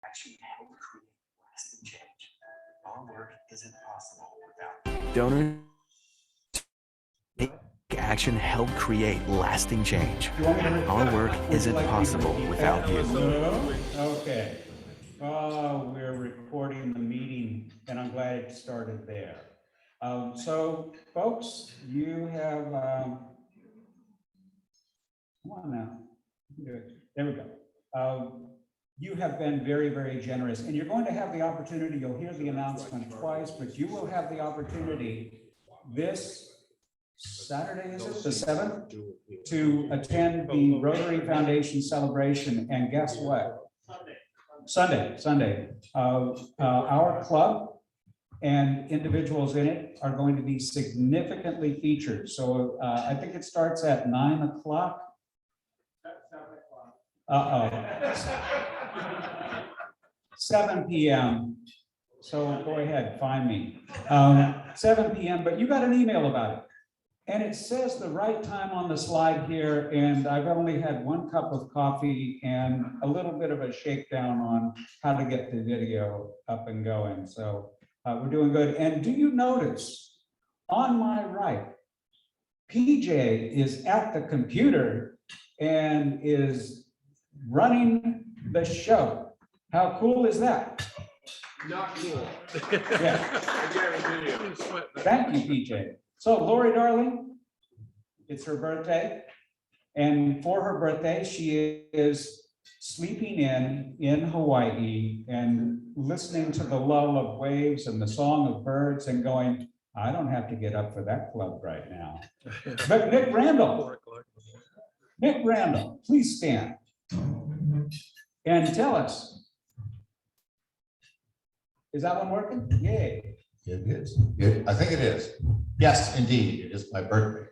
action help create lasting change. Our work isn't possible without Donors take action help create lasting change. Our work isn't possible without you. Okay. We're recording the meeting, and I'm glad it started there. So, folks, you have, come on now. There we go. You have been very, very generous, and you're going to have the opportunity, you'll hear the announcement twice, but you will have the opportunity this Saturday, is it the 7th, to attend the Rotary Foundation celebration. And guess what? Sunday. Our club and individuals in it are going to be significantly featured. So I think it starts at 9 o'clock. 7 p.m. So go ahead, find me. 7 p.m. But you got an email about it. And it says the right time on the slide here, and I've only had 1 cup of coffee and a little bit of a shakedown on how to get the video up and going. So we're doing good. And do you notice on my right, PJ is at the computer and is running the show. How cool is that? Not cool. Yeah. Thank you, PJ. So Lori, darling, it's her birthday. And for her birthday, she is sleeping in Hawaii and listening to the lull of waves and the song of birds and going, I don't have to get up for that club right now. But Nick Randall, please stand and tell us. Is that one working? Yay. It is. I think it is. Yes, indeed, it is my birthday.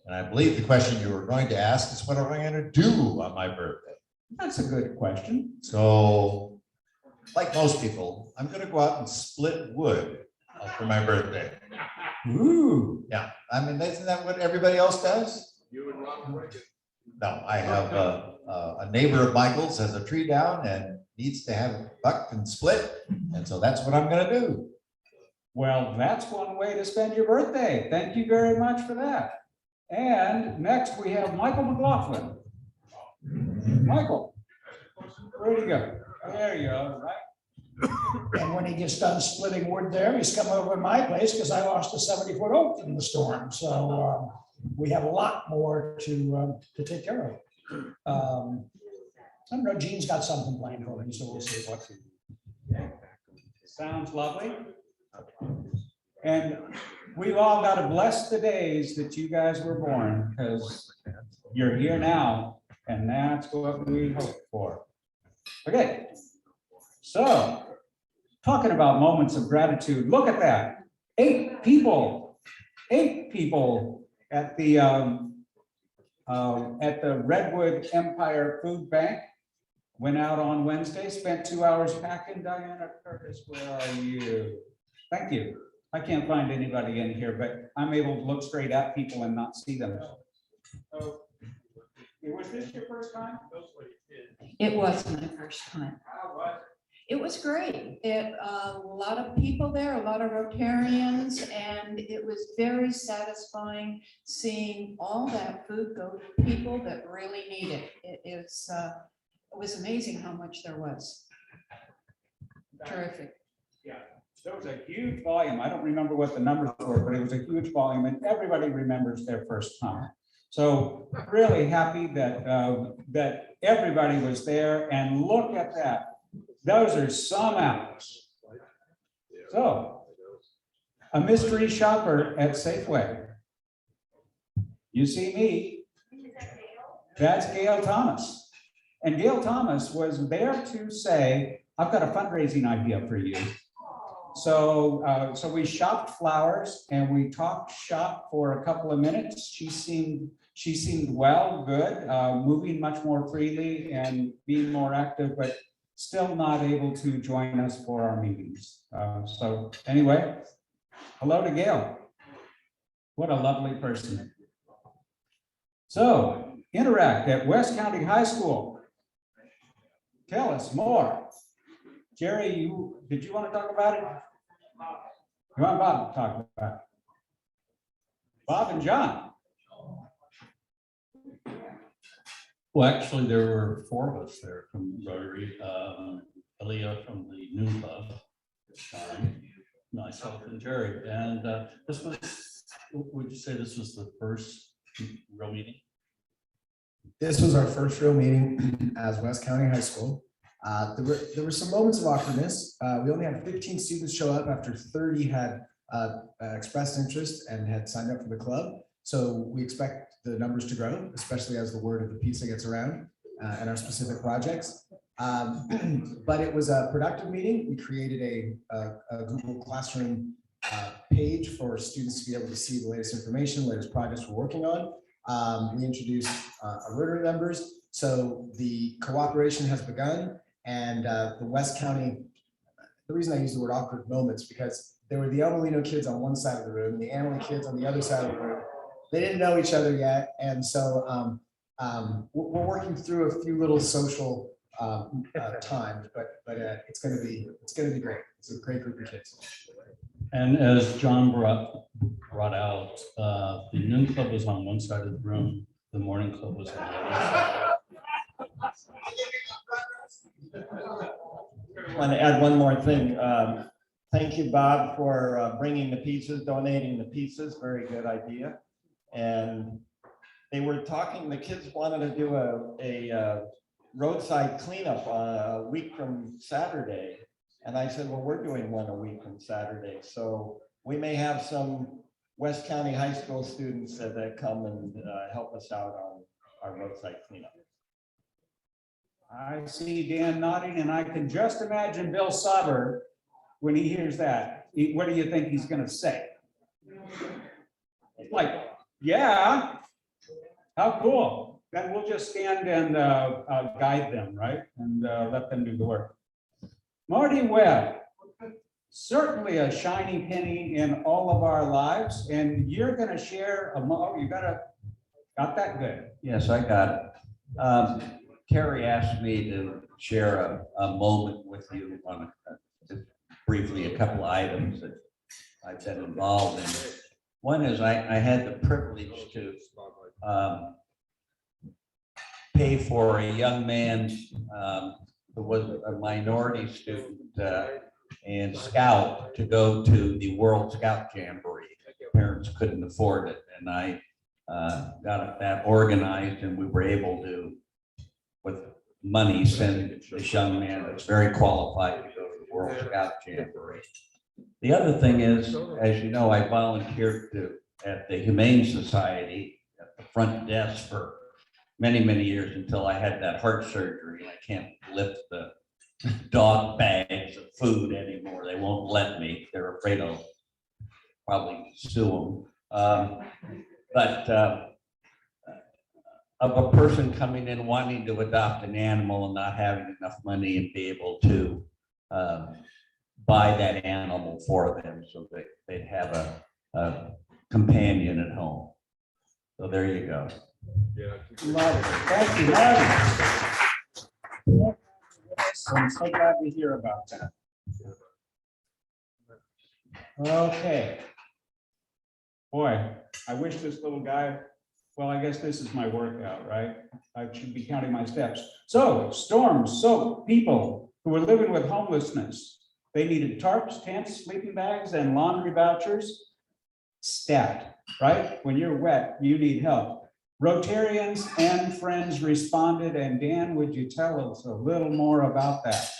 And I believe the question you were going to ask is what am I going to do on my birthday? That's a good question. So, like most people, I'm going to go out and split wood for my birthday. Ooh. Yeah, I mean, isn't that what everybody else does? You and Ron Reagan. No, I have a neighbor of Michael's has a tree down and needs to have it bucked and split. And so that's what I'm going to do. Well, that's one way to spend your birthday. Thank you very much for that. And next we have Michael McLaughlin. Michael, where'd he go? There you go, right? And when he gets done splitting wood there, he's come over to my place because I lost a 70-foot oak in the storm. So we have a lot more to take care of. I don't know, Gene's got something planned for him, so we'll see what. Sounds lovely. And we've all got to bless the days that you guys were born, because you're here now, and that's what we hope for. Okay, so talking about moments of gratitude, look at that. 8 people at the Redwood Empire Food Bank went out on Wednesday, spent 2 hours packing. Diana Curtis, where are you? Thank you. I can't find anybody in here, but I'm able to look straight at people and not see them. So, was this your first time? It was my first time. How was it? It was great. A lot of people there, a lot of Rotarians, and it was very satisfying seeing all that food go to people that really need it. It was amazing how much there was. Terrific. Yeah, there was a huge volume. I don't remember what the numbers were, but it was a huge volume, and everybody remembers their first time. So really happy that that everybody was there, and look at that. Those are some apples. So, a mystery shopper at Safeway. You see me. That's Gail Thomas. And Gail Thomas was there to say, I've got a fundraising idea for you. So, so we shopped flowers and we talked shop for a couple of minutes. She seemed well, good, moving much more freely and being more active, but still not able to join us for our meetings. So anyway, hello to Gail. What a lovely person. So, Interact at West County High School. Tell us more. Jerry, did you want to talk about it? You want Bob to talk about it? Bob and John. Well, actually, there were four of us there from Rotary. Aaliyah from the New Club, myself and Jerry. And this was, would you say this was the first real meeting? This was our first real meeting as West County High School. There were some moments of awkwardness. We only had 15 students show up after 30 had expressed interest and had signed up for the club. So we expect the numbers to grow, especially as the word of the pizza gets around and our specific projects. But it was a productive meeting. We created a Google Classroom page for students to be able to see the latest information, latest projects we're working on. We introduced our Rotary members. So the cooperation has begun, and the West County, the reason I use the word awkward moments, because there were the Amelino kids on one side of the room and the Annalee kids on the other side of the room. They didn't know each other yet. And so we're working through a few little social times, but it's going to be great. It's a great group of kids. And as John brought out, the noon club was on one side of the room, the morning club was on the other side. I want to add one more thing. Thank you, Bob, for bringing the pizzas, donating the pizzas. Very good idea. And they were talking, the kids wanted to do a roadside cleanup a week from Saturday. And I said, well, we're doing one a week from Saturday. So we may have some West County High School students that come and help us out on our roadside cleanup. I see Dan nodding, and I can just imagine Bill Sauber when he hears that. What do you think he's going to say? Like, yeah, how cool. Then we'll just stand and guide them, right? And let them do the work. Marty Webb, certainly a shiny penny in all of our lives, and you're going to share you got that good. Yes, I got it. Terry asked me to share a moment with you on briefly a couple of items that I've been involved in. One is I had the privilege to pay for a young man who was a minority student and scout to go to the World Scout Jamboree. Parents couldn't afford it, and I got that organized, and we were able to, with money, send this young man that's very qualified to go to the World Scout Jamboree. The other thing is, as you know, I volunteered at the Humane Society at the front desk for many, many years until I had that heart surgery. I can't lift the dog bags of food anymore. They won't let me. They're afraid I'll probably sue them. Of a person coming in wanting to adopt an animal and not having enough money and be able to buy that animal for them so that they'd have a companion at home. So there you go. Yeah. Love it. Thank you, Marty. I'm so glad to hear about that. Okay. Boy, I wish this little guy, well, I guess this is my workout, right? I should be counting my steps. So storms, so people who were living with homelessness, they needed tarps, tents, sleeping bags, and laundry vouchers. Stat, right? When you're wet, you need help. Rotarians and friends responded, and Dan, would you tell us a little more about that?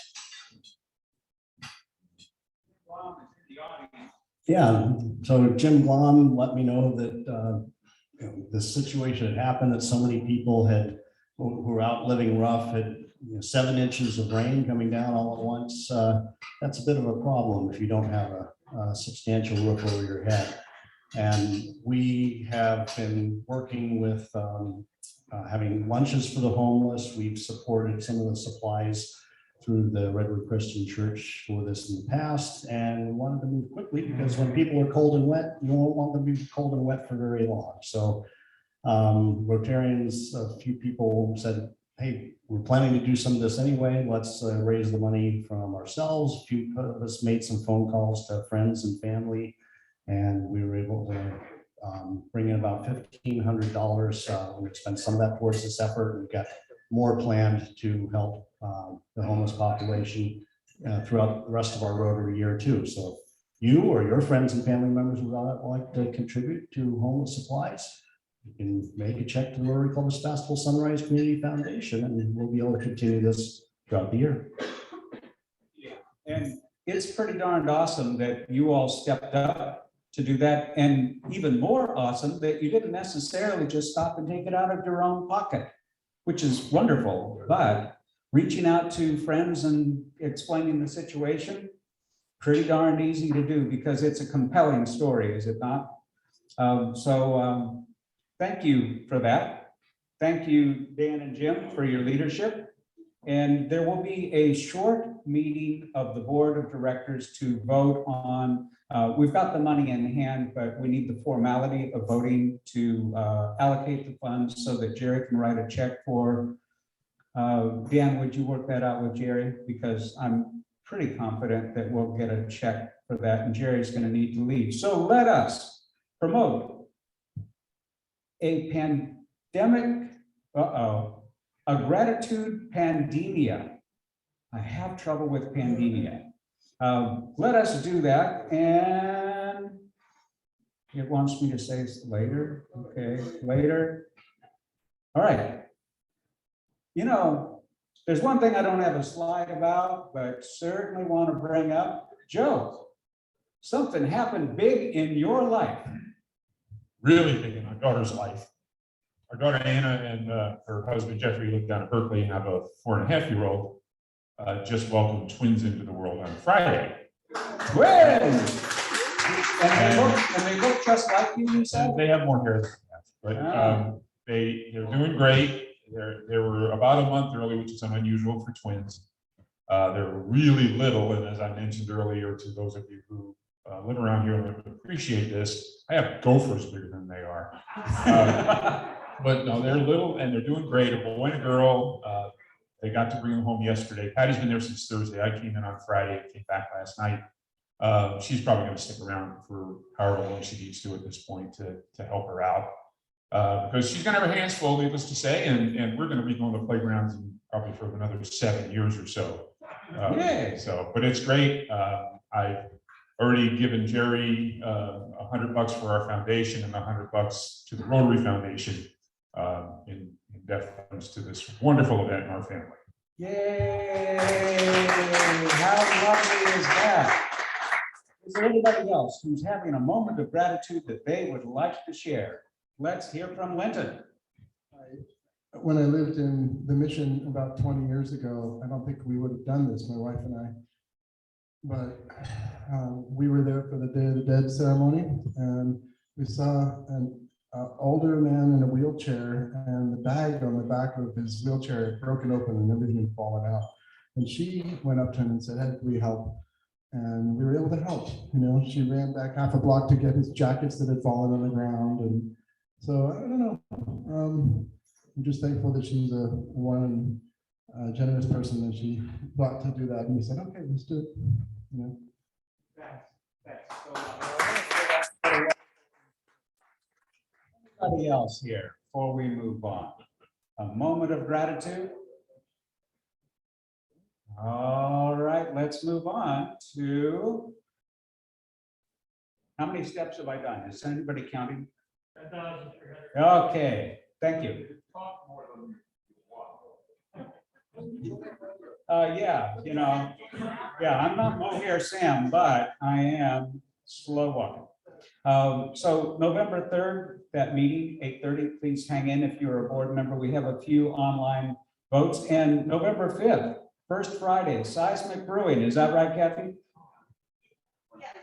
Yeah, so Jim Glom let me know that the situation had happened, that so many people who were out living rough had 7 inches of rain coming down all at once. That's a bit of a problem if you don't have a substantial roof over your head. And we have been working with having lunches for the homeless. We've supported some of the supplies through the Redwood Christian Church for this in the past, and wanted to move quickly because when people are cold and wet, you don't want them to be cold and wet for very long. So Rotarians, a few people said hey, we're planning to do some of this anyway. Let's raise the money from ourselves. A few of us made some phone calls to friends and family, and we were able to bring in about $1,500. We spent some of that towards this effort. We've got more planned to help the homeless population throughout the rest of our Rotary year too. So you or your friends and family members would like to contribute to homeless supplies, you can make a check to the Rotary Club of Sebastopol Sunrise Community Foundation, and we'll be able to continue this throughout the year. And it's pretty darned awesome that you all stepped up to do that, and even more awesome that you didn't necessarily just stop and take it out of your own pocket, which is wonderful. But reaching out to friends and explaining the situation, pretty darned easy to do because it's a compelling story, is it not? Thank you for that. Thank you, Dan and Jim, for your leadership. And there will be a short meeting of the board of directors to vote on. We've got the money in hand, but we need the formality of voting to allocate the funds so that Jerry can write a check for. Dan, would you work that out with Jerry? Because I'm pretty confident that we'll get a check for that, and Jerry's going to need to leave. So let us promote a pandemic, a gratitude pandemia. I have trouble with pandemia. Let us do that, and it wants me to say later. Okay, later. All right. You know, there's one thing I don't have a slide about, but certainly want to bring up. Joe, something happened big in your life. Really big in our daughter's life. Our daughter Anna and her husband Jeffrey live down in Berkeley and have a 4.5-year-old. Just welcomed twins into the world on Friday. Twins! And they look just like you said? They have more hair than that, but they're doing great. They were about a month early, which is unusual for twins. They're really little, and as I mentioned earlier, to those of you who live around here and appreciate this, I have gophers bigger than they are. But no, they're little and they're doing great. A boy and a girl. They got to bring them home yesterday. Patty's been there since Thursday. I came in on Friday and came back last night. She's probably going to stick around for however long she needs to at this point to help her out. Because she's going to have her hands full, needless to say, and we're going to be going to playgrounds probably for another 7 years or so. But it's great. I've already given Jerry $100 for our foundation and $100 to the Rotary Foundation in deference to this wonderful event in our family. Yay! How lovely is that? Is there anybody else who's having a moment of gratitude that they would like to share? Let's hear from Linton. When I lived in the mission about 20 years ago, I don't think we would have done this, my wife and I. But we were there for the Day of the Dead ceremony, and we saw an older man in a wheelchair, and the bag on the back of his wheelchair had broken open and everything had fallen out. And she went up to him and said, "Hey, can we help?" And we were able to help. You know, she ran back half a block to get his jackets that had fallen on the ground. And so I don't know. I'm just thankful that she's a warm, generous person that she thought to do that. And we said, "Okay, let's do it." You know. Anybody else here before we move on? A moment of gratitude. All right, let's move on to. How many steps have I done? Is anybody counting? Okay, thank you. Yeah, you know, I'm not Mohair Sam, but I am slow walking. So November 3rd, that meeting, 8:30, please hang in if you're a board member. We have a few online votes. And November 5th, First Friday, Seismic Brewing. Is that right, Kathy? Yes.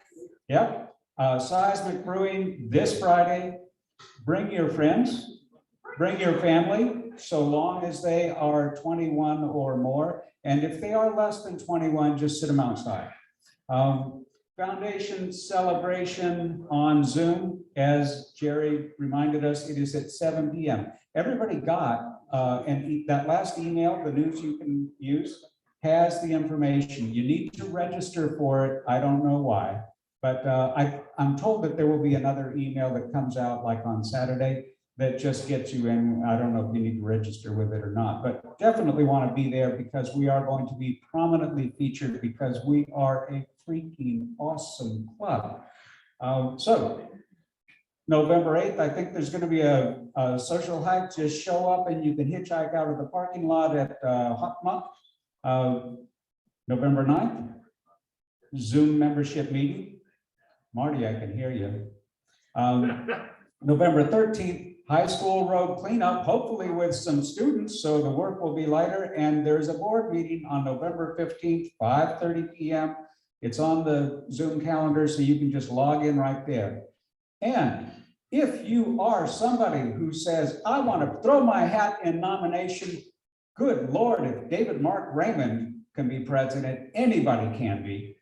Yep. Seismic Brewing this Friday. Bring your friends, bring your family, so long as they are 21 or more. And if they are less than 21, just sit them outside. Foundation celebration on Zoom, as Jerry reminded us, it is at 7 p.m. Everybody got and that last email, the news you can use, has the information. You need to register for it. I don't know why, but I'm told that there will be another email that comes out like on Saturday that just gets you in. I don't know if you need to register with it or not, but definitely want to be there because we are going to be prominently featured because we are a freaking awesome club. So November 8th, I think there's going to be a social hike. Just show up and you can hitchhike out of the parking lot at Hot Month. November 9th, Zoom membership meeting. Marty, I can hear you. November 13th, high school road cleanup, hopefully with some students, so the work will be lighter. And there's a board meeting on November 15th, 5:30 p.m. It's on the Zoom calendar, so you can just log in right there. And if you are somebody who says, I want to throw my hat in nomination, good Lord, if David Mark Raymond can be president, anybody can be.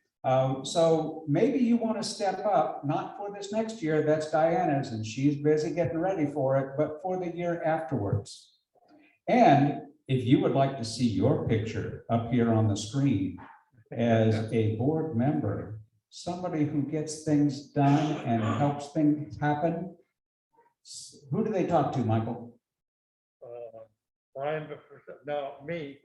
So maybe you want to step up, not for this next year, that's Diana's, and she's busy getting ready for it, but for the year afterwards. And if you would like to see your picture up here on the screen as a board member, somebody who gets things done and helps things happen, who do they talk to, Michael? Me.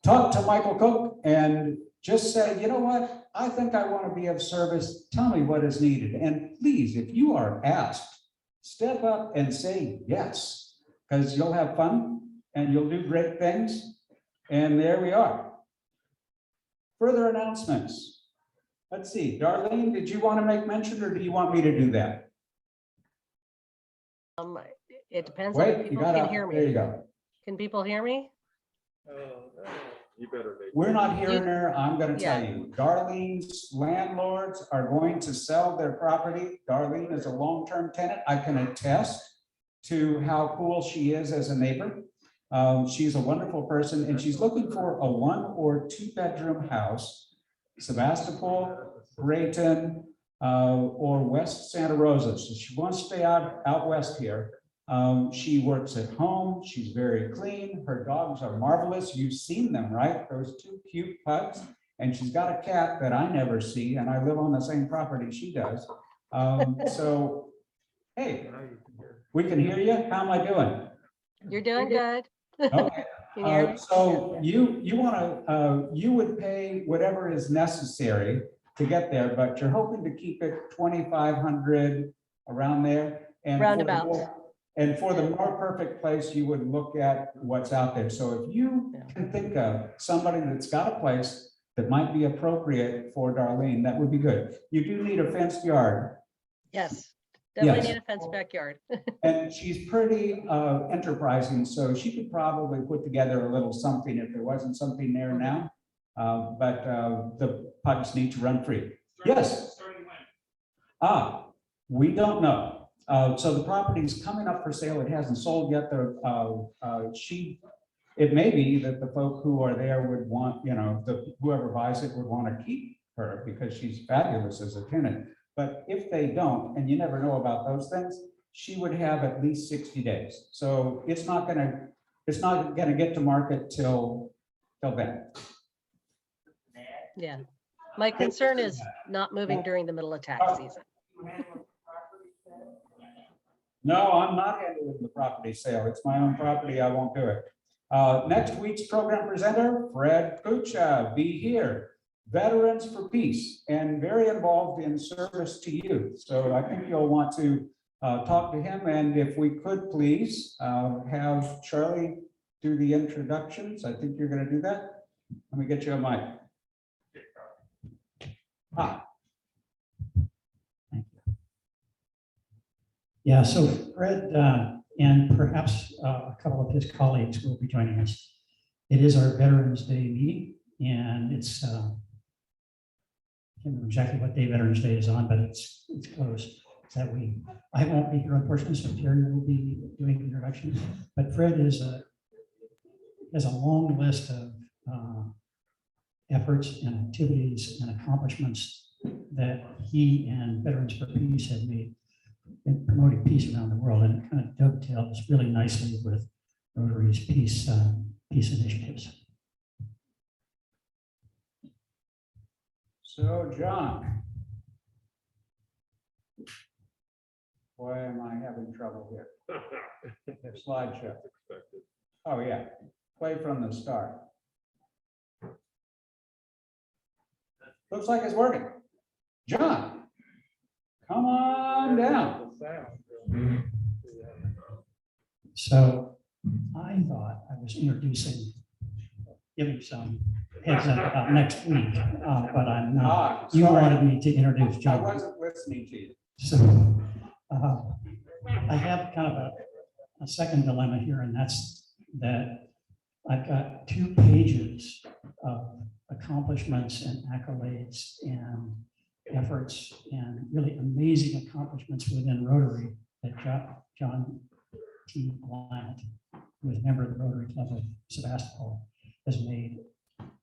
Talk to Michael Cook and just say, you know what, I think I want to be of service. Tell me what is needed. And please, if you are asked, step up and say yes, because you'll have fun and you'll do great things. And there we are. Further announcements. Let's see, Darlene, did you want to make mention or do you want me to do that? It depends on if Wait, you people got can out. hear There you me. go. Can people hear me? You better make. We're not hearing her. I'm going to tell Yeah. you. Darlene's landlords are going to sell their property. Darlene is a long-term tenant. I can attest to how cool she is as a neighbor. She's a wonderful person and she's looking for a 1 or 2 bedroom house, Sebastopol, Brayton, or West Santa Rosa. So she wants to stay out west here. She works at home. She's very clean. Her dogs are marvelous. You've seen them, right? Those 2 cute pugs. And she's got a cat that I never see, and I live on the same property she does. So, hey, we can hear you. How am I doing? You're doing good. Okay. Can you hear me? So you want to, you would pay whatever is necessary to get there, but you're hoping to keep it 2,500 around there. And Roundabout. And for the more perfect place, you would look at what's out there. So if you can think of somebody that's got a place that might be appropriate for Darlene, that would be good. You do need a fenced yard. Yes, definitely Yes. need a fenced backyard. And she's pretty enterprising, so she could probably put together a little something if there wasn't something there now. But the pugs need to run free. Yes. We don't know. So the property's coming up for sale. It hasn't sold yet. It may be that the folk who are there would want, whoever buys it would want to keep her because she's fabulous as a tenant. But if they don't, and you never know about those things, she would have at least 60 days. So it's not gonna get to market till then. Yeah. My concern is not moving during the middle of tax season. No, I'm not handling the property sale. It's my own property. I won't do it. Next week's program presenter, Fred Kucha, be here. Veterans for Peace and very involved in service to youth. So I think you'll want to talk to him. And if we could please have Charlie do the introductions. I think you're going to do that. Let me get you a mic. Yeah, so Fred and perhaps a couple of his colleagues will be joining us. It is our Veterans Day meeting, and it's, I can't remember exactly what day Veterans Day is on, but it's close. That I won't be here unfortunately, so Terry will be doing the introduction. But Fred has a long list of efforts and activities and accomplishments that he and Veterans for Peace have made in promoting peace around the world, and it kind of dovetails really nicely with Rotary's peace initiatives. So, John. Why am I having trouble here? Slideshow. Oh, yeah. Play from the start. Looks like it's working. John, come on down. So I thought I was introducing, giving some heads up about next week, but I'm not. You sorry. wanted me to introduce I John. wasn't listening to you. So I have kind of a second dilemma here, and that's that I've got 2 pages of accomplishments and accolades and efforts and really amazing accomplishments within Rotary that John T. Blount, who is a member of the Rotary Club of Sebastopol, has made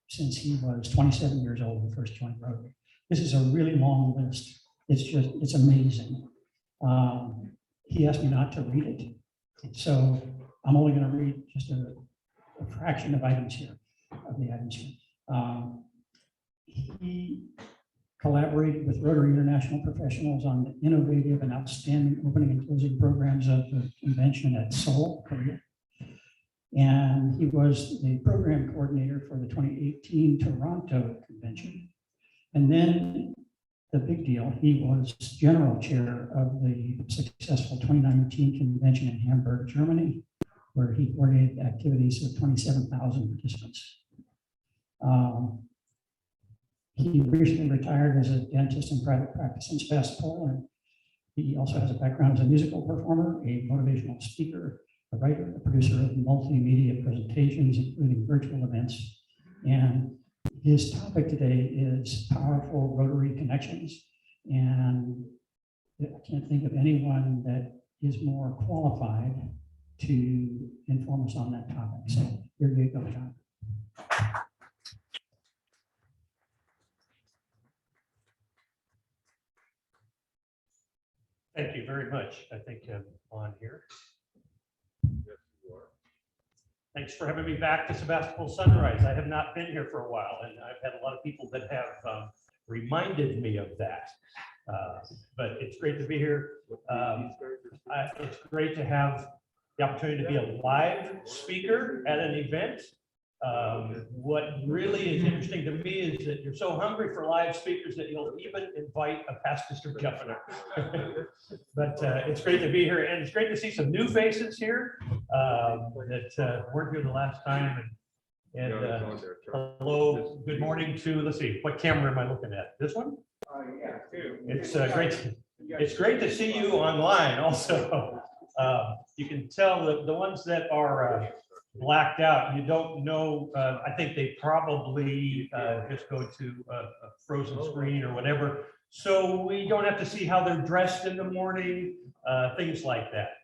since he was 27 years old when he first joined Rotary. This is a really long list. It's amazing. He asked me not to read it. So I'm only going to read just a fraction of items here, of the items here. He collaborated with Rotary International professionals on the innovative and outstanding opening and closing programs of the convention at Seoul, Korea. And he was the program coordinator for the 2018 Toronto convention. And then the big deal, he was general chair of the successful 2019 convention in Hamburg, Germany, where he coordinated activities of 27,000 participants. He recently retired as a dentist in private practice in Sebastopol, and he also has a background as a musical performer, a motivational speaker, a writer, a producer of multimedia presentations, including virtual events. And his topic today is powerful Rotary connections. And I can't think of anyone that is more qualified to inform us on that topic. So here you go, John. Thank you very much. I think I'm on here. Thanks for having me back to Sebastopol Sunrise. I have not been here for a while, and I've had a lot of people that have reminded me of that. But it's great to be here. It's great to have the opportunity to be a live speaker at an event. What really is interesting to me is that you're so hungry for live speakers that you'll even invite a past district governor. But it's great to be here, and it's great to see some new faces here that weren't here the last time. And hello, good morning to, let's see, what camera am I looking at? This one? Yeah, too. It's great. It's great to see you online also. You can tell that the ones that are blacked out, you don't know. I think they probably just go to a frozen screen or whatever. So we don't have to see how they're dressed in the morning, things like that.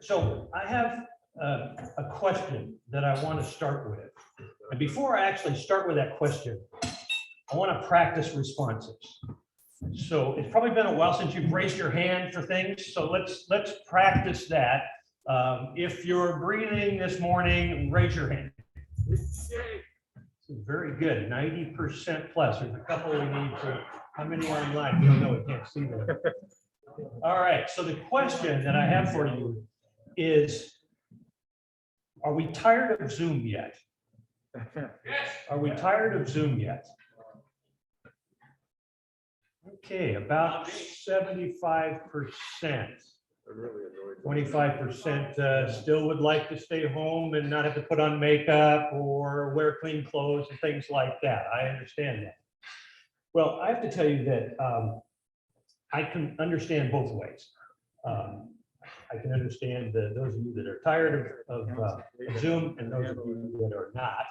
So I have a question that I want to start with. And before I actually start with that question, I want to practice responses. So it's probably been a while since you've raised your hand for things. So let's practice that. If you're breathing this morning, raise your hand. Very good, 90% plus. There's a couple we need to, how many are online? We don't know, we can't see them. All right, so the question that I have for you is, are we tired of Zoom yet? Are we tired of Zoom yet? Okay, about 75%. 25% still would like to stay home and not have to put on makeup or wear clean clothes and things like that. I understand that. Well, I have to tell you that I can understand both ways. I can understand those of you that are tired of Zoom and those of you that are not,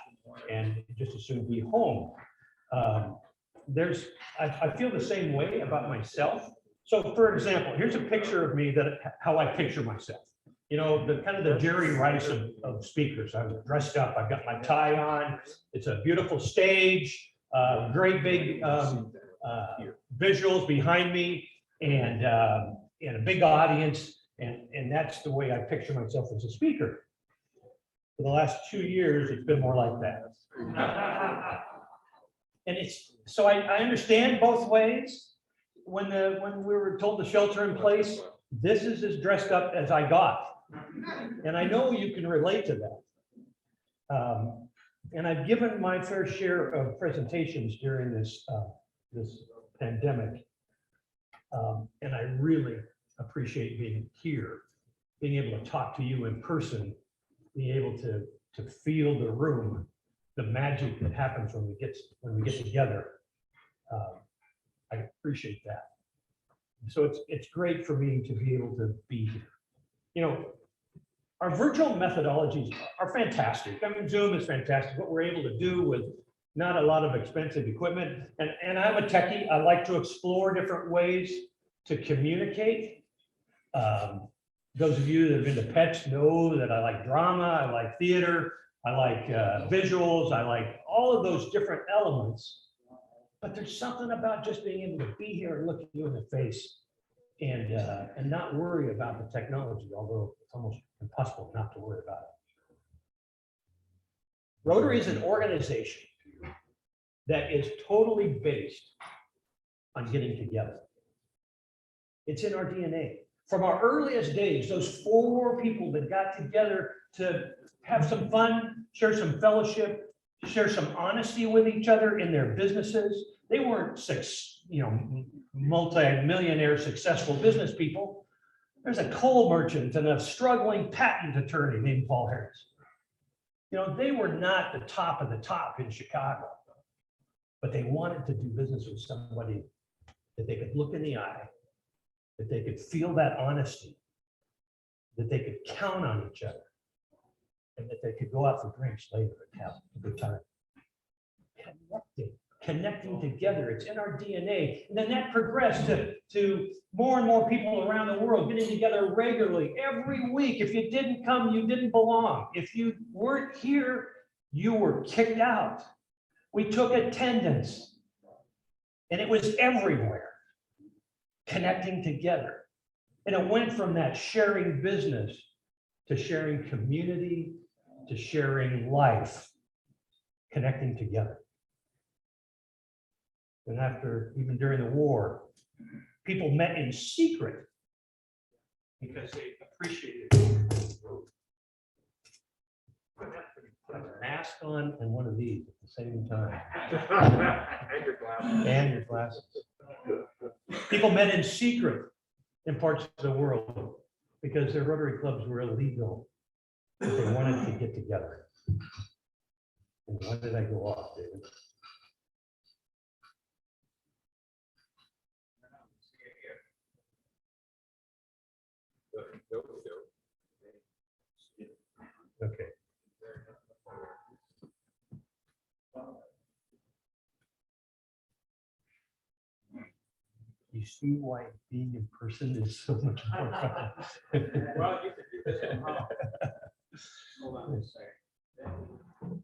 and just as soon be home. I feel the same way about myself. So for example, here's a picture of me how I picture myself. You know, the kind of the Jerry Rice of speakers. I'm dressed up, I've got my tie on. It's a beautiful stage, great big visuals behind me, and a big audience. And that's the way I picture myself as a speaker. For the last 2 years, it's been more like that. And so I understand both ways. When we were told to shelter in place, this is as dressed up as I got. And I know you can relate to that. And I've given my fair share of presentations during this pandemic. And I really appreciate being here, being able to talk to you in person, being able to feel the room, the magic that happens when we get together. I appreciate that. So it's great for me to be able to be here. You know, our virtual methodologies are fantastic. I mean, Zoom is fantastic. What we're able to do with not a lot of expensive equipment. And I'm a techie. I like to explore different ways to communicate. Those of you that have been to Pets know that I like drama, I like theater, I like visuals, I like all of those different elements. But there's something about just being able to be here and look at you in the face and not worry about the technology, although it's almost impossible not to worry about it. Rotary is an organization that is totally based on getting together. It's in our DNA. From our earliest days, those 4 people that got together to have some fun, share some fellowship, share some honesty with each other in their businesses. They weren't multi-millionaire successful business people. There's a coal merchant and a struggling patent attorney named Paul Harris. You know, they were not the top of the top in Chicago, but they wanted to do business with somebody that they could look in the eye, that they could feel that honesty, that they could count on each other, and that they could go out for drinks later and have a good time. Connecting together, it's in our DNA. And then that progressed to more and more people around the world getting together regularly every week. If you didn't come, you didn't belong. If you weren't here, you were kicked out. We took attendance, and it was everywhere, connecting together. And it went from that sharing business to sharing community, to sharing life, connecting together. And even during the war, people met in secret because they appreciated it. Put a mask on and one of these at the same time. And your glasses. And your glasses. People met in secret in parts of the world because their Rotary clubs were illegal, but they wanted to get together. And why did I go off, David? Okay. You see why being in person is so much more fun. Well, you could do this somehow. Hold on a second.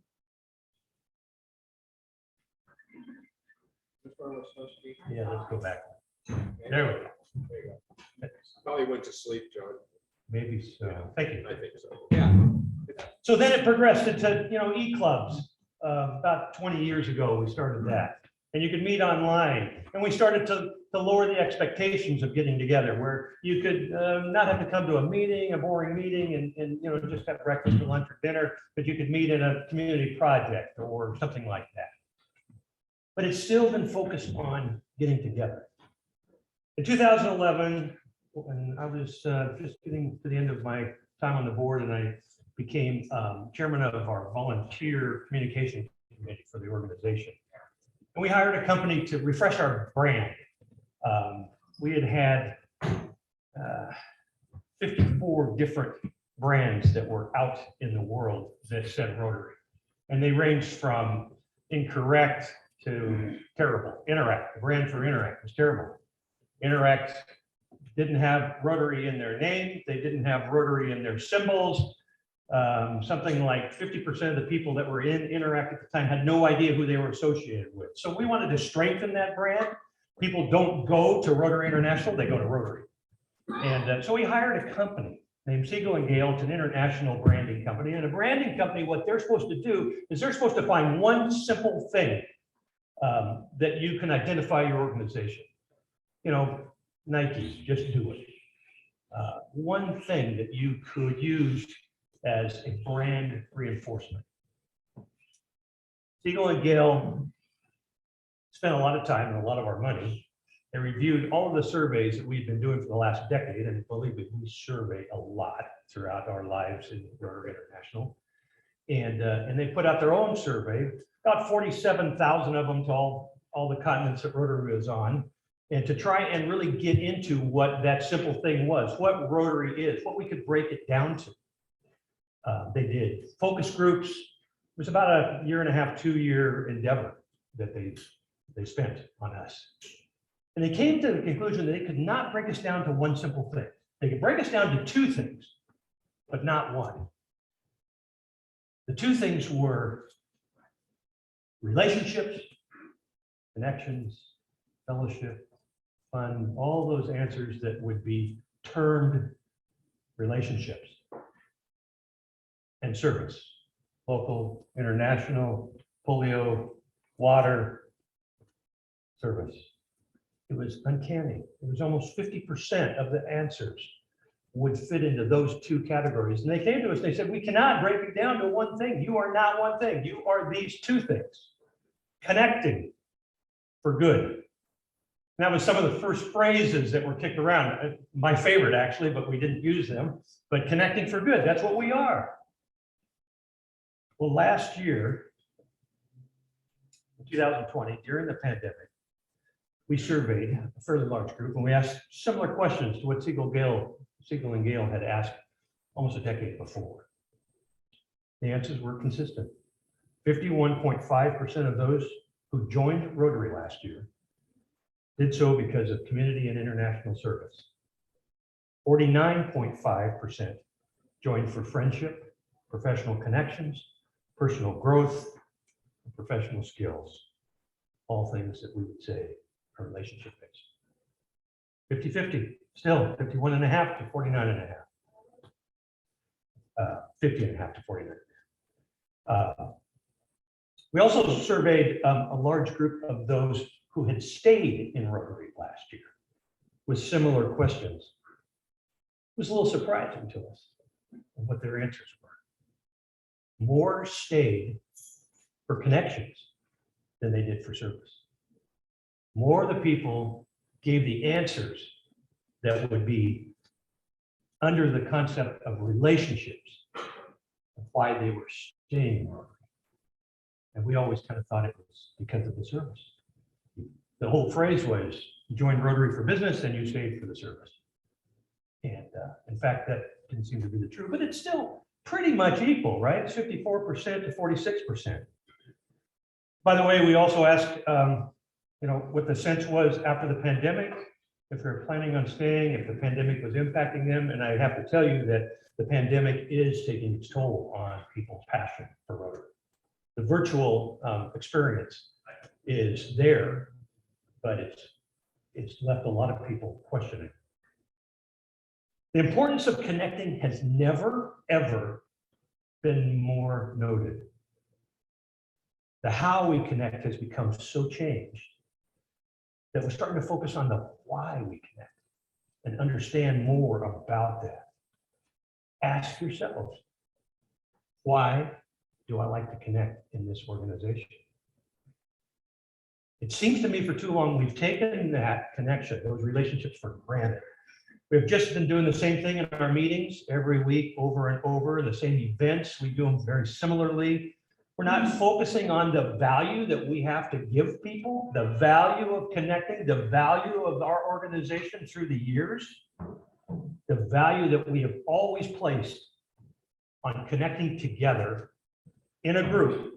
This one was supposed to be. Yeah, let's go back. There we go. There you go. Probably went to sleep, John. Maybe so. Thank you. I think so. Yeah. So then it progressed into, e-clubs. About 20 years ago, we started that. And you could meet online. And we started to lower the expectations of getting together, where you could not have to come to a meeting, a boring meeting, and just have breakfast or lunch or dinner, but you could meet in a community project or something like that. But it's still been focused on getting together. In 2011, when I was just getting to the end of my time on the board, and I became chairman of our volunteer communication committee for the organization. And we hired a company to refresh our brand. We had 54 different brands that were out in the world that said Rotary. And they ranged from incorrect to terrible. Interact, the brand for Interact was terrible. Interact didn't have Rotary in their name. They didn't have Rotary in their symbols. Something like 50% of the people that were in Interact at the time had no idea who they were associated with. So we wanted to strengthen that brand. People don't go to Rotary International, they go to Rotary. And so we hired a company named Siegel and Gale. It's an international branding company. And a branding company, what they're supposed to do is they're supposed to find one simple thing that you can identify your organization. You know, Nike, just do it. One thing that you could use as a brand reinforcement. Siegel and Gale spent a lot of time and a lot of our money. They reviewed all of the surveys that we've been doing for the last decade, and believe me, we survey a lot throughout our lives in Rotary International. And they put out their own survey, about 47,000 of them to all the continents that Rotary was on, and to try and really get into what that simple thing was, what Rotary is, what we could break it down to. They did focus groups. It was about a 1.5 to 2 year endeavor that they spent on us. And they came to the conclusion that they could not break us down to one simple thing. They could break us down to two things, but not one. The two things were relationships, connections, fellowship, fun, all those answers that would be termed relationships, and service, local, international, polio, water, service. It was uncanny. It was almost 50% of the answers would fit into those two categories. And they came to us, they said, we cannot break it down to one thing. You are not one thing. You are these two things. Connecting for good. And that was some of the first phrases that were kicked around. My favorite, actually, but we didn't use them. But connecting for good, that's what we are. Well, last year, in 2020, during the pandemic, we surveyed a fairly large group, and we asked similar questions to what Siegel and Gale had asked almost a decade before. The answers were consistent. 51.5% of those who joined Rotary last year did so because of community and international service. 49.5% joined for friendship, professional connections, personal growth, and professional skills. All things that we would say are relationship based. 50-50, still 51.5 to 49.5. 50.5 to 49.5. We also surveyed a large group of those who had stayed in Rotary last year with similar questions. It was a little surprising to us what their answers were. More stayed for connections than they did for service. More of the people gave the answers that would be under the concept of relationships, of why they were staying in Rotary. And we always kind of thought it was because of the service. The whole phrase was, you joined Rotary for business and you stayed for the service. And in fact, that didn't seem to be the truth, but it's still pretty much equal, right? It's 54% to 46%. By the way, we also asked, what the sense was after the pandemic, if they're planning on staying, if the pandemic was impacting them. And I have to tell you that the pandemic is taking its toll on people's passion for Rotary. The virtual experience is there, but it's left a lot of people questioning. The importance of connecting has never, ever been more noted. The how we connect has become so changed that we're starting to focus on the why we connect and understand more about that. Ask yourselves, why do I like to connect in this organization? It seems to me for too long we've taken that connection, those relationships for granted. We've just been doing the same thing in our meetings every week over and over, the same events. We do them very similarly. We're not focusing on the value that we have to give people, the value of connecting, the value of our organization through the years, the value that we have always placed on connecting together in a group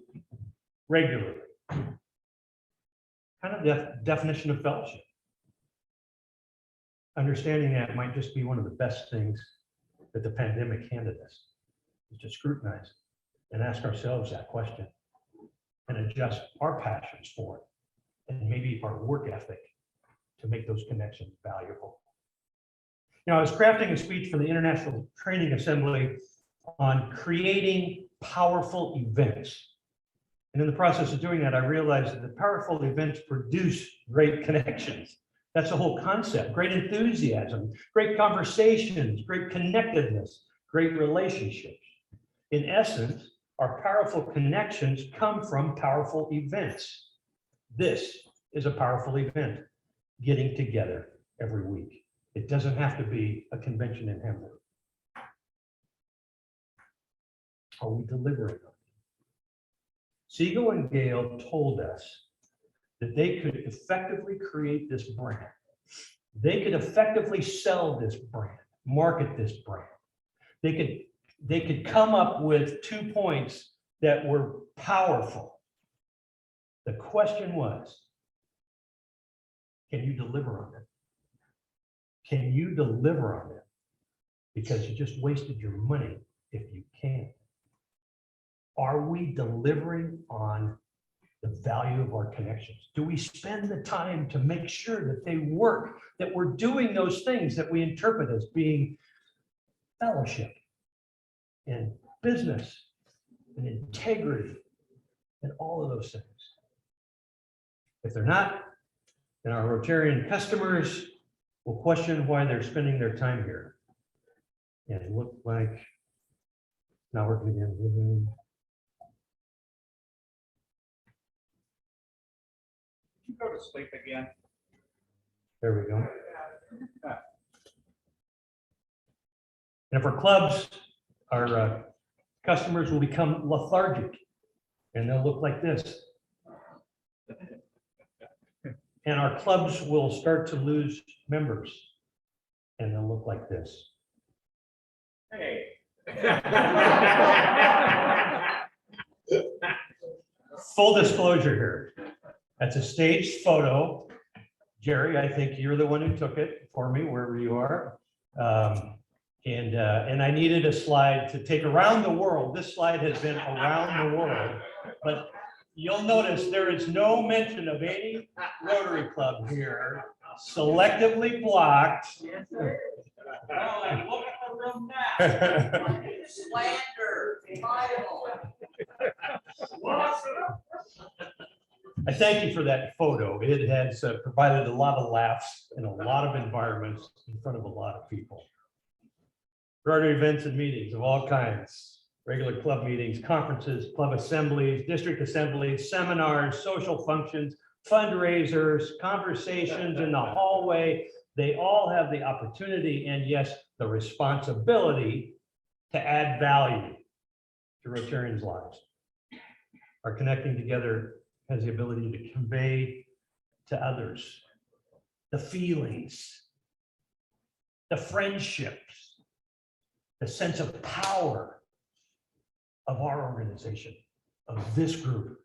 regularly. Kind of the definition of fellowship. Understanding that might just be one of the best things that the pandemic handed us, is to scrutinize and ask ourselves that question and adjust our passions for it and maybe our work ethic to make those connections valuable. I was crafting a speech for the International Training Assembly on creating powerful events. And in the process of doing that, I realized that the powerful events produce great connections. That's the whole concept. Great enthusiasm, great conversations, great connectedness, great relationships. In essence, our powerful connections come from powerful events. This is a powerful event, getting together every week. It doesn't have to be a convention in Hamburg. Are we delivering on it? Siegel and Gale told us that they could effectively create this brand. They could effectively sell this brand, market this brand. They could come up with 2 points that were powerful. The question was, can you deliver on it? Can you deliver on it? Because you just wasted your money if you can't. Are we delivering on the value of our connections? Do we spend the time to make sure that they work, that we're doing those things that we interpret as being fellowship and business and integrity and all of those things? If they're not, then our Rotarian customers will question why they're spending their time here. And it looked like, now working again. You go to sleep again. There we go. And if our clubs, our customers will become lethargic and they'll look like this. And our clubs will start to lose members and they'll look like this. Hey. Full disclosure here. That's a staged photo. Jerry, I think you're the one who took it for me, wherever you are. And I needed a slide to take around the world. This slide has been around the world, but you'll notice there is no mention of any Rotary Club here, selectively blocked. Well, and look at the room now. Slander, vile. I thank you for that photo. It has provided a lot of laughs in a lot of environments in front of a lot of people. Rotary events and meetings of all kinds, regular club meetings, conferences, club assemblies, district assemblies, seminars, social functions, fundraisers, conversations in the hallway. They all have the opportunity and, yes, the responsibility to add value to Rotarians' lives. Our connecting together has the ability to convey to others the feelings, the friendships, the sense of power of our organization, of this group.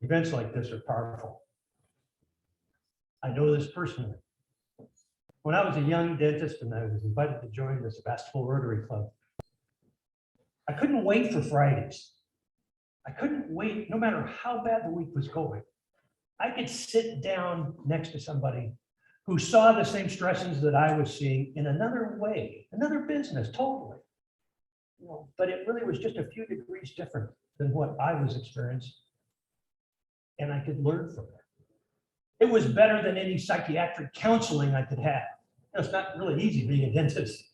Events like this are powerful. I know this personally. When I was a young dentist and I was invited to join the Sebastopol Rotary Club, I couldn't wait for Fridays. I couldn't wait, no matter how bad the week was going. I could sit down next to somebody who saw the same stresses that I was seeing in another way, another business, totally. You know, but it really was just a few degrees different than what I was experiencing. And I could learn from it. It was better than any psychiatric counseling I could have. You know, it's not really easy being a dentist.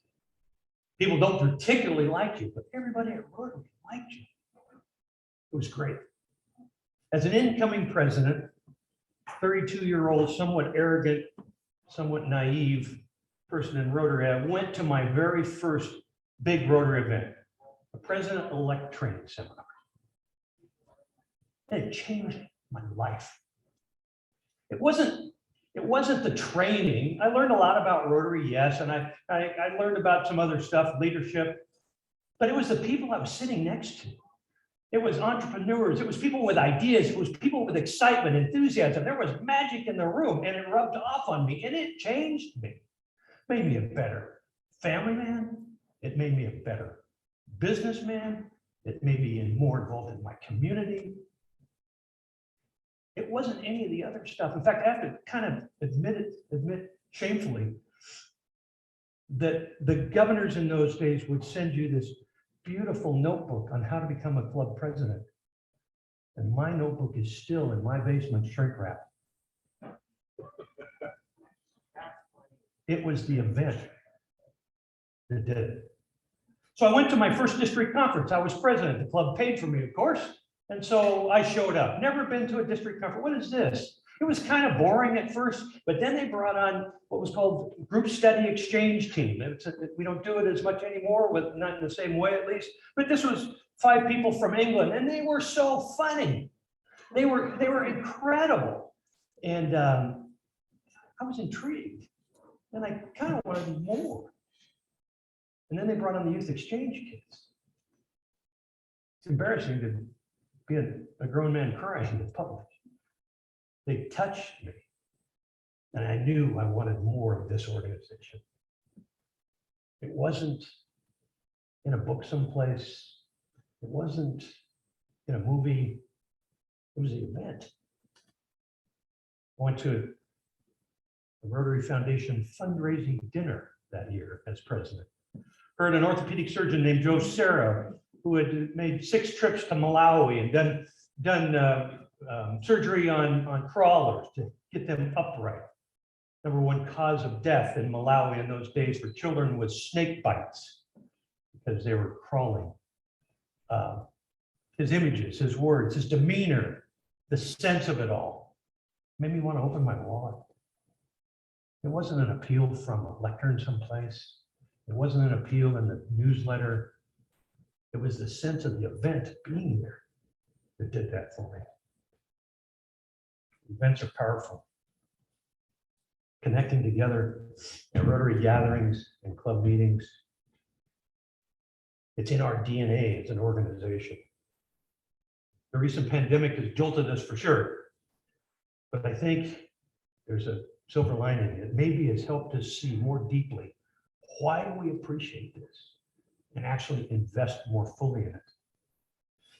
People don't particularly like you, but everybody at Rotary liked you. It was great. As an incoming president, 32-year-old, somewhat arrogant, somewhat naive person in Rotary, I went to my very first big Rotary event, a president-elect training seminar. It changed my life. It wasn't the training. I learned a lot about Rotary, yes, and I learned about some other stuff, leadership, but it was the people I was sitting next to. It was entrepreneurs, it was people with ideas, it was people with excitement, enthusiasm. There was magic in the room and it rubbed off on me and it changed me. It made me a better family man. It made me a better businessman. It made me more involved in my community. It It wasn't any of the other stuff. In fact, I have to kind of admit shamefully that the governors in those days would send you this beautiful notebook on how to become a club president. And my notebook is still in my basement shrink wrap. It was the event that did it. So I went to my first district conference. I was president. The club paid for me, of course. And so I showed up. Never been to a district conference. What is this? It was kind of boring at first, but then they brought on what was called group study exchange team. We don't do it as much anymore, with not in the same way at least. But this was 5 people from England, and they were so funny. They were incredible, and I was intrigued, and I kind of wanted more. And then they brought on the youth exchange kids. It's embarrassing to be a grown man crying in public. They touched me, and I knew I wanted more of this organization. It wasn't in a book someplace. It wasn't in a movie. It was an event. I went to the Rotary Foundation fundraising dinner that year as president. Heard an orthopedic surgeon named Joe Serra, who had made 6 trips to Malawi and done surgery on crawlers to get them upright. #1 cause of death in Malawi in those days for children was snake bites because they were crawling. His images, his words, his demeanor, the sense of it all made me want to open my wallet. It wasn't an appeal from a lectern someplace. It wasn't an appeal in the newsletter. It was the sense of the event being there that did that for me. Events are powerful. Connecting together at Rotary gatherings and club meetings. It's in our DNA as an organization. The recent pandemic has jolted us for sure, but I think there's a silver lining. It maybe has helped us see more deeply why we appreciate this and actually invest more fully in it.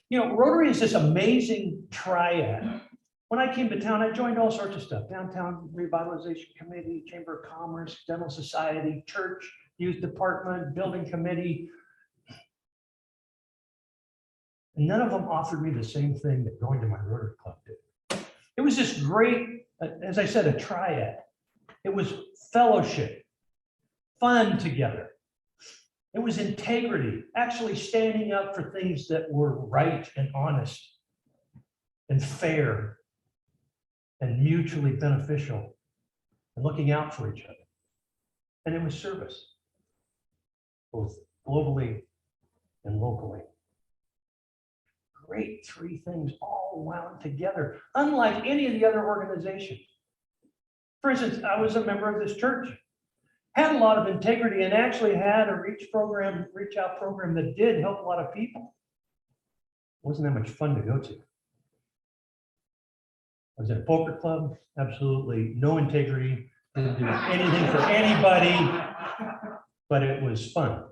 You know, Rotary is this amazing triad. When I came to town, I joined all sorts of stuff: Downtown Revitalization Committee, Chamber of Commerce, Dental Society, Church, Youth Department, Building Committee. And none of them offered me the same thing that going to my Rotary Club did. It was this great, as I said, a triad. It was fellowship, fun together. It was integrity, actually standing up for things that were right and honest and fair and mutually beneficial and looking out for each other. And it was service, both globally and locally. Great 3 things all wound together, unlike any of the other organizations. For instance, I was a member of this church, had a lot of integrity, and actually had a reach out program that did help a lot of people. It wasn't that much fun to go to. I was in a poker club, absolutely no integrity, didn't do anything for anybody, but it was fun.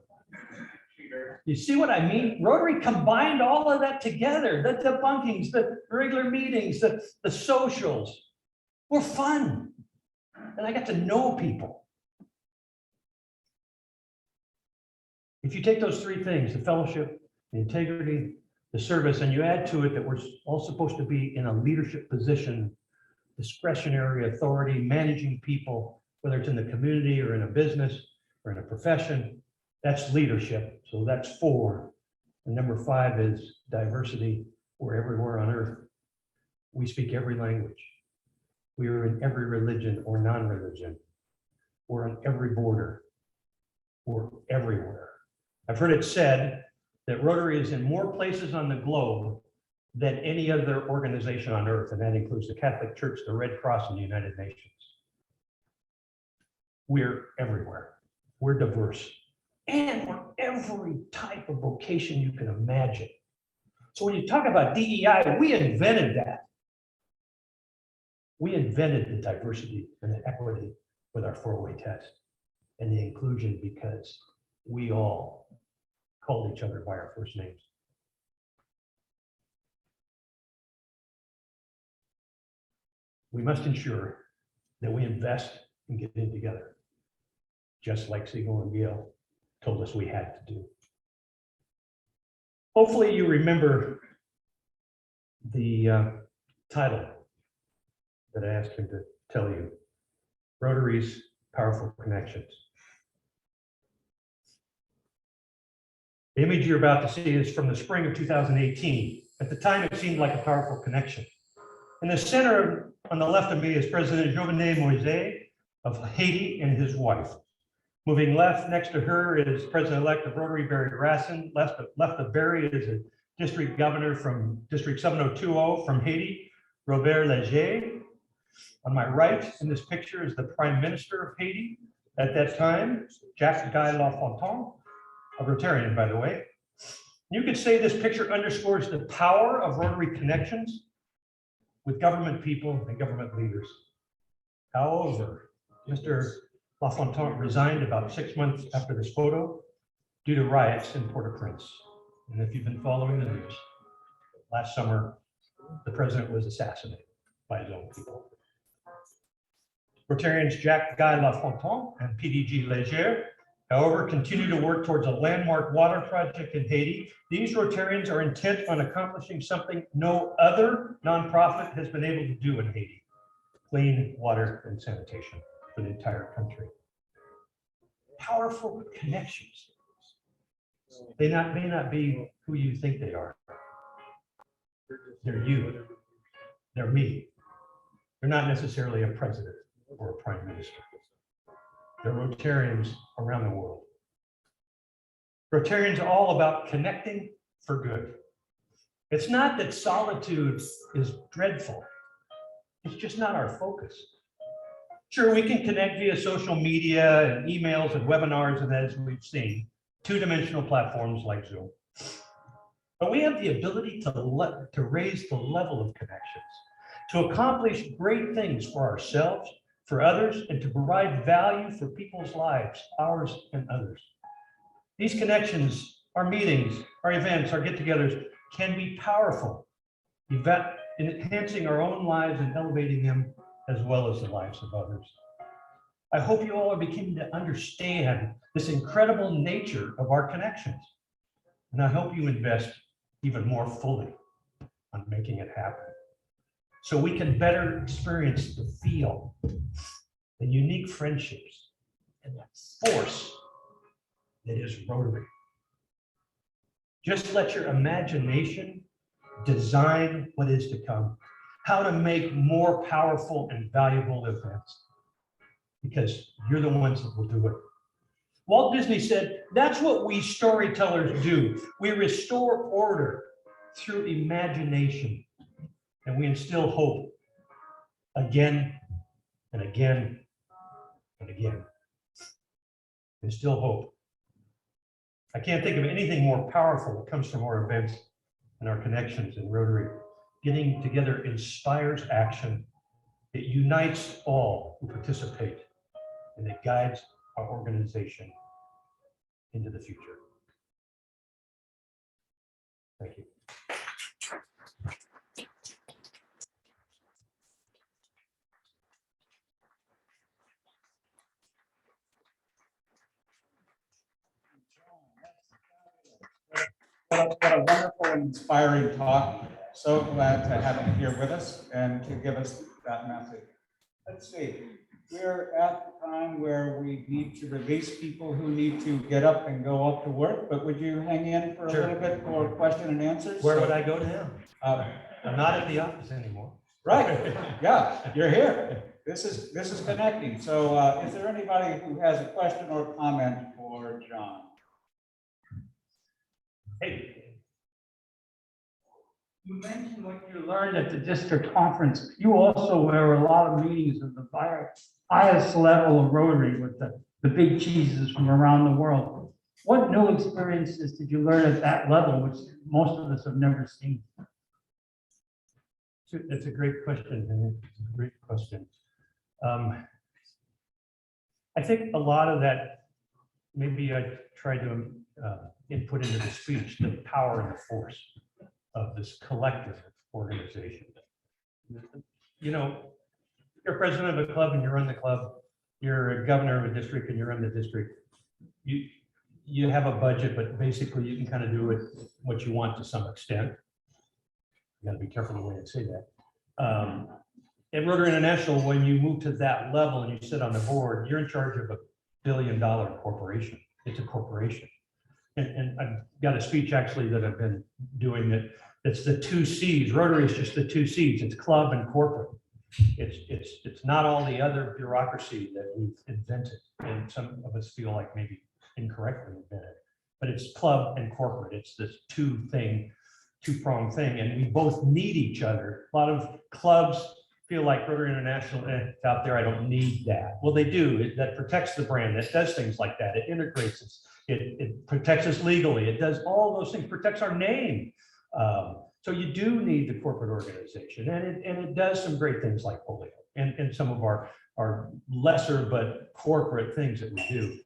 You see what I mean? Rotary combined all of that together. The debunkings, the regular meetings, the socials were fun. And I got to know people. If you take those 3 things, the fellowship, the integrity, the service, and you add to it that we're all supposed to be in a leadership position, discretionary authority, managing people, whether it's in the community or in a business or in a profession, that's leadership. So that's 4. And #5 is diversity. We're everywhere on earth. We speak every language. We are in every religion or non-religion. We're on every border. We're everywhere. I've heard it said that Rotary is in more places on the globe than any other organization on earth, and that includes the Catholic Church, the Red Cross, and the United Nations. We're everywhere. We're diverse. And we're every type of vocation you can imagine. So when you talk about DEI, we invented that. We invented the diversity and the equity with our 4-way test and the inclusion, because we all called each other by our first names. we must ensure that we invest in getting together, just like Siegel and Gail told us we had to do. Hopefully you remember the title that I asked him to tell you, Rotary's Powerful Connections. The image you're about to see is from the spring of 2018. At the time, it seemed like a powerful connection. In the center, on the left of me, is President Jovenel Moise of Haiti and his wife. Moving left, next to her is President-elect of Rotary, Barry Rassin. Left of Barry is a district governor from District 7020 from Haiti, Robert Leger. On my right in this picture is the Prime Minister of Haiti at that time, Jacques Guy Lafontaine, a Rotarian, by the way. You could say this picture underscores the power of Rotary connections with government people and government leaders. However, Mr. Lafontaine resigned about 6 months after this photo due to riots in Port-au-Prince. And if you've been following the news, last summer, the president was assassinated by his own people. Rotarians Jacques Guy Lafontaine and PDG Leger, however, continue to work towards a landmark water project in Haiti. These Rotarians are intent on accomplishing something no other nonprofit has been able to do in Haiti: clean water and sanitation for the entire country. Powerful connections. They may not be who you think they are. They're you. They're me. They're not necessarily a president or a prime minister. They're Rotarians around the world. Rotarians are all about connecting for good. It's not that solitude is dreadful. It's just not our focus. Sure, we can connect via social media and emails and webinars, and as we've seen, two-dimensional platforms like Zoom. But we have the ability to raise the level of connections, to accomplish great things for ourselves, for others, and to provide value for people's lives, ours and others. These connections, our meetings, our events, our get-togethers can be powerful, in enhancing our own lives and elevating them as well as the lives of others. I hope you all are beginning to understand this incredible nature of our connections. And I hope you invest even more fully on making it happen, so we can better experience the feel, the unique friendships, and the force that is Rotary. Just let your imagination design what is to come, how to make more powerful and valuable events, because you're the ones that will do it. Walt Disney said, that's what we storytellers do. We restore order through imagination, and we instill hope again and again and again. Instill hope. I can't think of anything more powerful that comes from our events and our connections in Rotary. Getting together inspires action. It unites all who participate, and it guides our organization into the future. Thank you. What a wonderful and inspiring talk. So glad to have him here with us and to give us that message. Let's see, we're at the time where we need to release people who need to get up and go off to work, but would you hang in for a Sure. little bit for question and answers? Where would I go now? I'm not at the office anymore. Right, yeah, you're here. This is connecting. So is there anybody who has a question or comment for John? Hey. You mentioned what you learned at the district conference. You also were a lot of meetings of the highest level of Rotary with the big cheeses from around the world. What new experiences did you learn at that level, which most of us have never seen? That's a great question. And it's a great question. I think a lot of that, maybe I tried to input into the speech, the power and the force of this collective organization. You know, you're president of a club and you run the club, you're a governor of a district and you run the district. You have a budget, but basically you can kind of do it what you want to some extent. You gotta be careful the way I say that. At Rotary International, when you move to that level and you sit on the board, you're in charge of $1 billion corporation. It's a corporation. And I've got a speech actually that I've been doing that it's the 2 C's. Rotary is just the 2 C's. It's club and corporate. It's not all the other bureaucracy that we've invented. And some of us feel like maybe incorrectly invented, but it's club and corporate. It's this two-pronged thing. And we both need each other. A lot of clubs feel like Rotary International, it's out there, I don't need that. Well, they do. That protects the brand. It does things like that. It integrates us. It protects us legally. It does all those things, protects our name. So you do need the corporate organization, and it does some great things like polio and some of our lesser but corporate things that we do.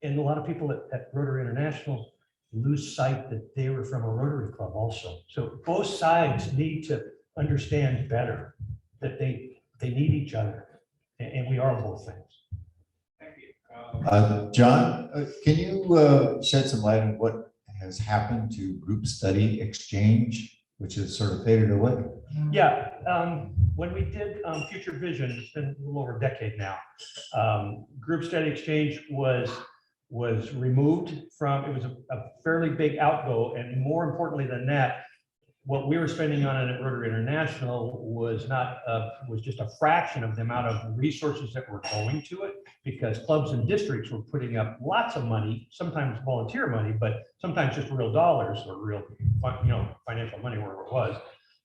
And a lot of people at Rotary International lose sight that they were from a Rotary club also. So both sides need to understand better that they need each other, and we are both things. John, can you shed some light on what has happened to group study exchange, which has sort of faded away? Yeah, when we did Future Vision, it's been a little over a decade now. Group study exchange was removed from, it was a fairly big outgo, and more importantly than that, what we were spending on it at Rotary International was just a fraction of the amount of resources that were going to it, because clubs and districts were putting up lots of money, sometimes volunteer money, but sometimes just real dollars or real, financial money, wherever it was.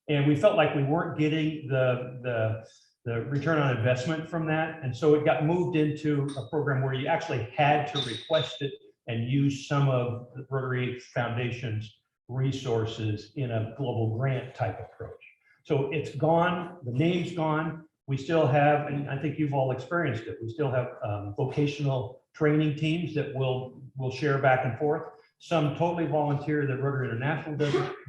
And we felt like we weren't getting the return on investment from that. And so it got moved into a program where you actually had to request it and use some of the Rotary Foundation's resources in a global grant type approach. So it's gone, the name's gone. We still have, and I think you've all experienced it, we still have vocational training teams that will share back and forth. Some totally volunteer that Rotary International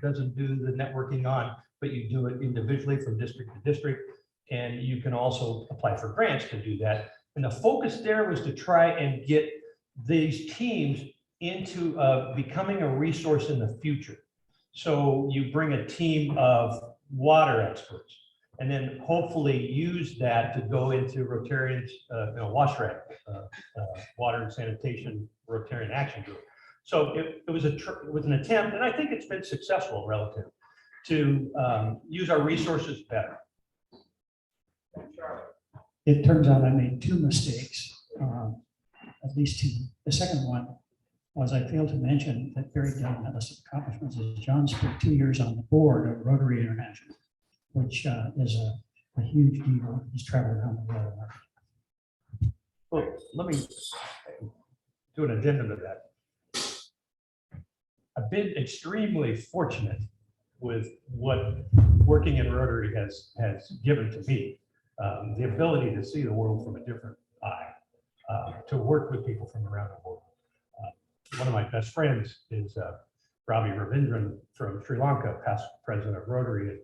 doesn't do the networking on, but you do it individually from district to district. And you can also apply for grants to do that. And the focus there was to try and get these teams into becoming a resource in the future. So you bring a team of water experts and then hopefully use that to go into Rotarians, WashRec, Water and Sanitation Rotarian Action Group. So it was an attempt, and I think it's been successful relative to use our resources better. It turns out I made 2 mistakes, at least 2. The second one was I failed to mention that very down the list of accomplishments is John spent 2 years on the board of Rotary International, which is a huge deal. He's traveled around the world. Well, let me do an addendum to that. I've been extremely fortunate with what working in Rotary has given to me. The ability to see the world from a different eye, to work with people from around the world. One of my best friends is Ravi Ravindran from Sri Lanka, past president of Rotary,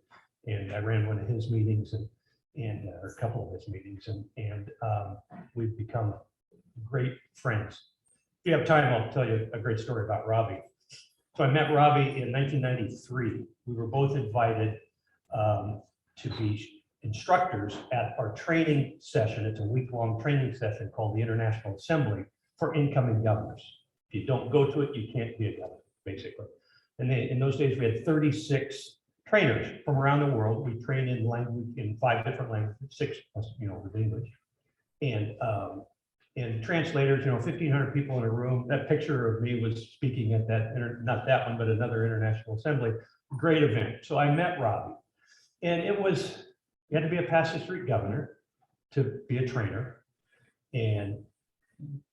and I ran one of his meetings or a couple of his meetings, and we've become great friends. If you have time, I'll tell you a great story about Ravi. So I met Ravi in 1993. We were both invited to be instructors at our training session. It's a week-long training session called the International Assembly for incoming governors. If you don't go to it, you can't be a governor, basically. And in those days, we had 36 trainers from around the world. We trained in language in 5 different languages, 6 plus, with English, and translators. 1,500 people in a room. That picture of me was speaking at that, not that one, but another International Assembly. Great event. So I met Robbie, and it was. You had to be a pass-the-street governor to be a trainer. And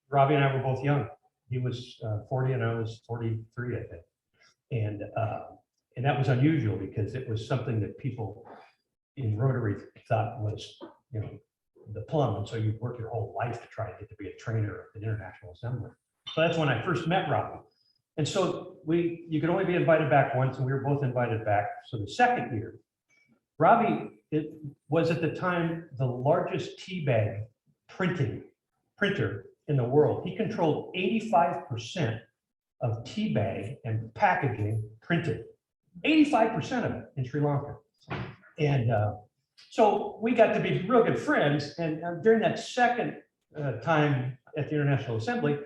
Robbie and I were both young. He was 40 and I was 43, I think. And that was unusual because it was something that people in Rotary thought was, the plum. And so you work your whole life to try to get to be a trainer at the International Assembly. So that's when I first met Robbie. And so you could only be invited back once, and we were both invited back. So the second year, Ravi, it was at the time the largest tea bag printer in the world. He controlled 85% of tea bag and packaging printed. 85% of it in Sri Lanka. And so we got to be real good friends. And during that second time at the International Assembly,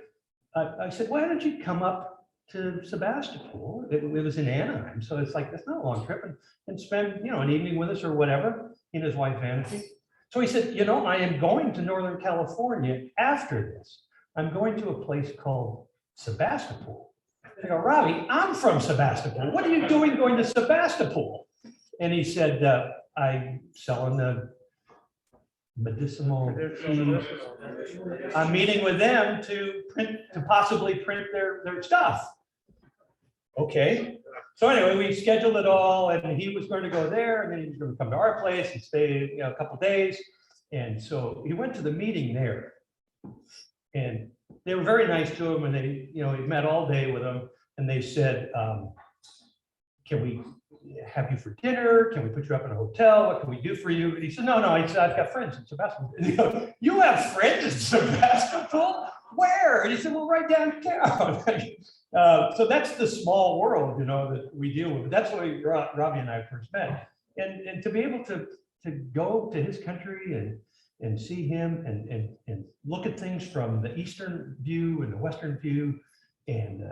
I said, why don't you come up to Sebastopol? It was in Anaheim. So it's like, it's not a long trip, and spend, you know, an evening with us or whatever. He and his wife, Vanity. So he said, you know, I am going to Northern California after this. I'm going to a place called Sebastopol. I go, Ravi, I'm from Sebastopol. What are you doing going to Sebastopol? And he said, I'm selling the medicinal tea. I'm meeting with them to possibly print their stuff. Okay. So anyway, we scheduled it all, and he was going to go there, and then he was going to come to our place and stay, you know, a couple days. And so he went to the meeting there, and they were very nice to him, and they, you know, he met all day with him, and they said, can we have you for dinner? Can we put you up in a hotel? What can we do for you? And he said, no, I said, I've got friends in Sebastopol. And he goes, you have friends in Sebastopol? Where? And he said, well, right downtown. So that's the small world, you know, that we deal with. That's the way Ravi and I first met. And to be able to go to his country and see him and look at things from the Eastern view and the Western view, and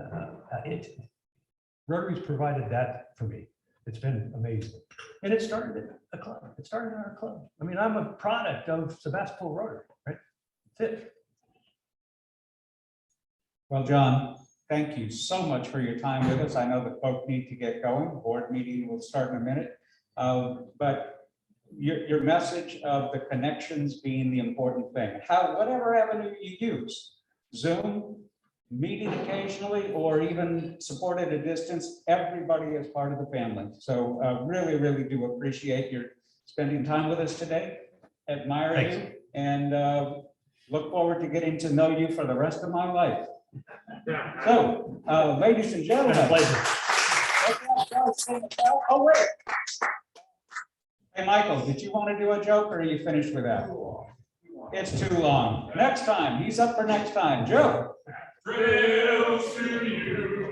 Rotary's provided that for me. It's been amazing. And it started at a club. It started in our club. I mean, I'm a product of Sebastopol Rotary, right? That's it. Well, John, thank you so much for your time with us. I know that folks need to get going. Board meeting will start in a minute. But your message of the connections being the important thing, whatever avenue you use, Zoom, meeting occasionally, or even support at a distance, everybody is part of the family. So really, really do appreciate your spending time with us today. Admire you, and look forward to getting to know you for the rest of my life. So, ladies and gentlemen. Oh, wait. Hey, Michael, did you want to do a joke, or are you finished with that? It's too long. Next time. He's up for next time. Joe. Trails to you.